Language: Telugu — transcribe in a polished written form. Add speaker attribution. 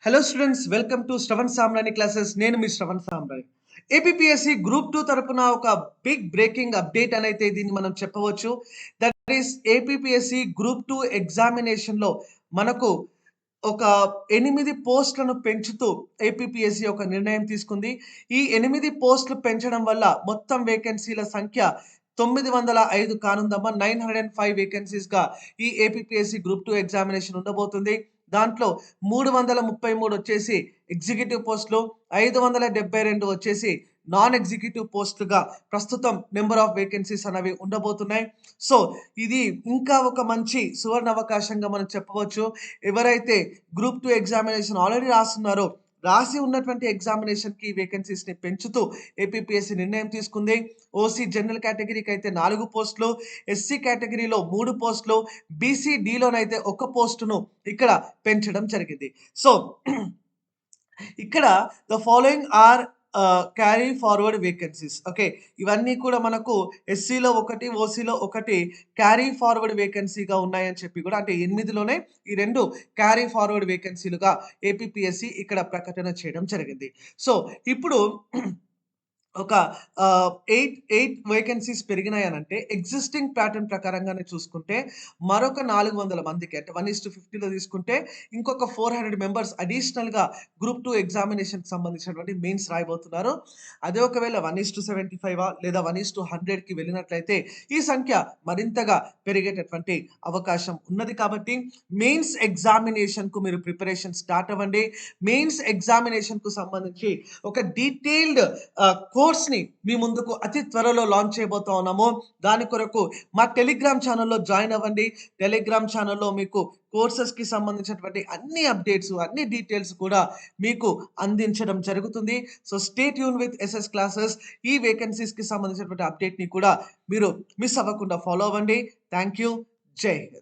Speaker 1: Hello students, welcome to Shravan Samrani classes. నేను మీ శ్రవణ్ సామ్రాణి. ఏపీపీఎస్సి గ్రూప్ 2 తరపున ఒక బిగ్ బ్రేకింగ్ అప్డేట్ అనేది దీన్ని మనం చెప్పవచ్చు. దట్ ఈస్ ఏపీపీఎస్సి గ్రూప్ 2 ఎగ్జామినేషన్‌లో మనకు ఒక 8 పోస్టులను పెంచుతూ ఏపీపీఎస్సి ఒక నిర్ణయం తీసుకుంది. ఈ 8 పోస్టులు పెంచడం వల్ల మొత్తం వేకెన్సీల సంఖ్య 905 కానుందమ్మా. 905 వేకెన్సీస్‌గా ఈ ఏపీపీఎస్సి గ్రూప్ 2 ఎగ్జామినేషన్ ఉండబోతుంది. దాంట్లో 333 వచ్చేసి ఎగ్జిక్యూటివ్ పోస్టులు, 572 వచ్చేసి నాన్ ఎగ్జిక్యూటివ్ పోస్టులుగా ప్రస్తుతం నెంబర్ ఆఫ్ వేకెన్సీస్ అనేవి ఉండబోతున్నాయి. సో, ఇది ఇంకా ఒక మంచి సువర్ణ అవకాశంగా మనం చెప్పవచ్చు. ఎవరైతే గ్రూప్ 2 ఎగ్జామినేషన్ ఆల్రెడీ రాస్తున్నారో, రాసి ఉన్నటువంటి ఎగ్జామినేషన్‌కి వేకెన్సీస్‌ని పెంచుతూ ఏపీపీఎస్సీ నిర్ణయం తీసుకుంది. ఓసీ జనరల్ కేటగిరీకి అయితే 4 పోస్టులు, ఎస్సీ కేటగిరీలో 3 పోస్టులు, బీసీ డీలోనైతే 1 పోస్టును ఇక్కడ పెంచడం జరిగింది. సో, ఇక్కడ the following are carry forward vacancies. Okay. ఇవన్నీ కూడా మనకు ఎస్సీలో 1, ఓసీలో 1 క్యారీ ఫార్వర్డ్ వేకెన్సీగా ఉన్నాయని చెప్పి కూడా, అంటే 8లోనే ఈ 2 క్యారీ ఫార్వర్డ్ వేకెన్సీలుగా ఏపీపీఎస్సీ ఇక్కడ ప్రకటన చేయడం జరిగింది. సో, ఇప్పుడు ఒక 8 వేకెన్సీస్ పెరిగినాయనంటే ఎగ్జిస్టింగ్ ప్యాటర్న్ ప్రకారంగానే చూసుకుంటే మరొక 400 మందికి, అంటే 1:50లో తీసుకుంటే ఇంకొక 400 మెంబర్స్ అడిషనల్‌గా గ్రూప్ 2 ఎగ్జామినేషన్‌కి సంబంధించినటువంటి మెయిన్స్ రాయబోతున్నారు. అదే ఒకవేళ 1:75 లేదా 1:100కి వెళ్ళినట్లయితే ఈ సంఖ్య మరింతగా పెరిగేటటువంటి అవకాశం ఉన్నది. కాబట్టి మెయిన్స్ ఎగ్జామినేషన్‌కు మీరు ప్రిపరేషన్ స్టార్ట్ అవ్వండి. మెయిన్స్ ఎగ్జామినేషన్‌కు సంబంధించి ఒక డీటెయిల్డ్ కోర్స్‌ని మీ ముందుకు అతి త్వరలో లాంచ్ చేయబోతా ఉన్నాము. దాని కొరకు మా టెలిగ్రామ్ ఛానెల్‌లో జాయిన్ అవ్వండి. టెలిగ్రామ్ ఛానెల్‌లో మీకు కోర్సెస్‌కి సంబంధించినటువంటి అన్ని అప్డేట్స్, అన్ని డీటెయిల్స్ కూడా మీకు అందించడం జరుగుతుంది. So, stay tune with SS classes. ఈ వేకెన్సీస్‌కి సంబంధించినటువంటి అప్డేట్‌ని కూడా మీరు మిస్ అవ్వకుండా ఫాలో అవ్వండి. Thank you. జై హింద్.